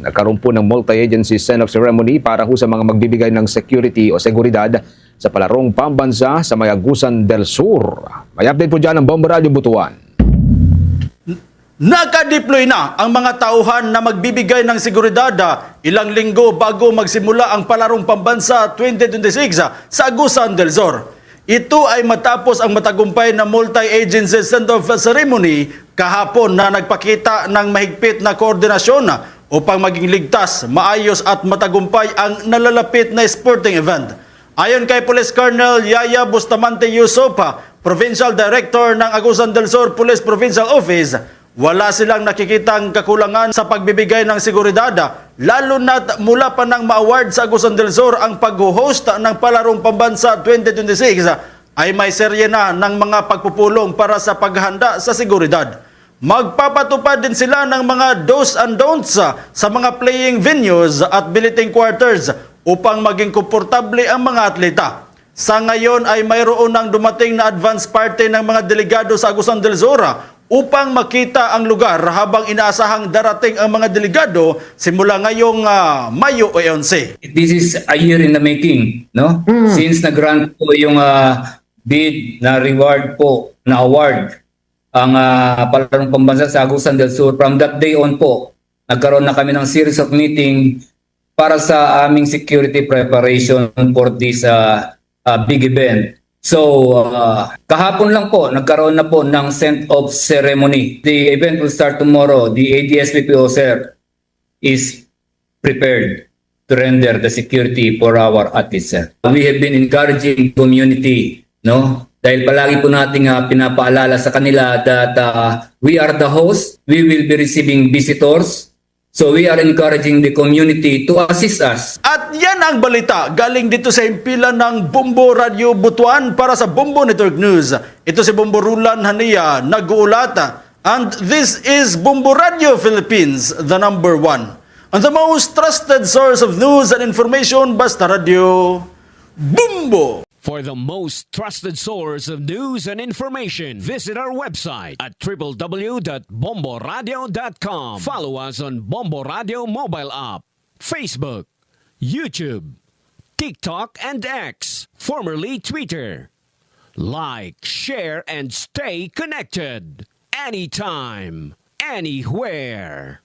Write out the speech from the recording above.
Nagkaroon po ng multi-agency send-off ceremony para ho sa mga magbibigay ng security o seguridad sa palarong pambansa sa Mayagusan del Sur. May update po dyan ng Bombo Radio Butuan. Nakadeploy na ang mga tauhan na magbibigay ng seguridad ilang linggo bago magsimula ang palarong pambansa 2026 sa Agusan del Sur. Ito ay matapos ang matagumpay na multi-agency send-off ceremony kahapon na nagpakita ng mahigpit na koordinasyon upang maging ligtas, maayos at matagumpay ang nalalapit na sporting event. Ayon kay Police Colonel Yaya Bustamante Yusuf, Provincial Director ng Agusan del Sur Police Provincial Office, wala silang nakikitang kakulangan sa pagbibigay ng seguridad, lalo na't mula pa nang ma-award sa Agusan del Sur ang pag-host ng Palarong Pambansa 2026 ay may serye na ng mga pagpupulong para sa paghanda sa seguridad. Magpapatupad din sila ng mga do's and don'ts sa mga playing venues at billeting quarters upang maging komportable ang mga atleta. Sa ngayon ay mayroon ng dumating na advance party ng mga delegado sa Agusan del Sur upang makita ang lugar habang inaasahang darating ang mga delegado simula ngayong Mayo 11. This is a year in the making, no? Since na-grant po yung bid na reward po, na award, ang Palarong Pambansa sa Agusan del Sur, from that day on po, nagkaroon na kami ng series of meeting para sa aming security preparation for this big event. So, kahapon lang po, nagkaroon na po ng send-off ceremony. The event will start tomorrow. The ADS-PPO, sir, is prepared to render the security for our athletes, sir. We have been encouraging community, no? Dahil palagi po nating pinapaalala sa kanila that we are the host, we will be receiving visitors. So we are encouraging the community to assist us. At yan ang balita galing dito sa himpilan ng Bombo Radio Butuan para sa Bombo Network News. Ito si Bombo Rulan Hania nag-uulat. And this is Bombo Radio Philippines, the number one. And the most trusted source of news and information, basta radio, Bombo! For the most trusted source of news and information, visit our website at www.bomboradio.com. Follow us on Bombo Radio mobile app, Facebook, YouTube, TikTok, and X, formerly Twitter. Like, share, and stay connected. Anytime, anywhere.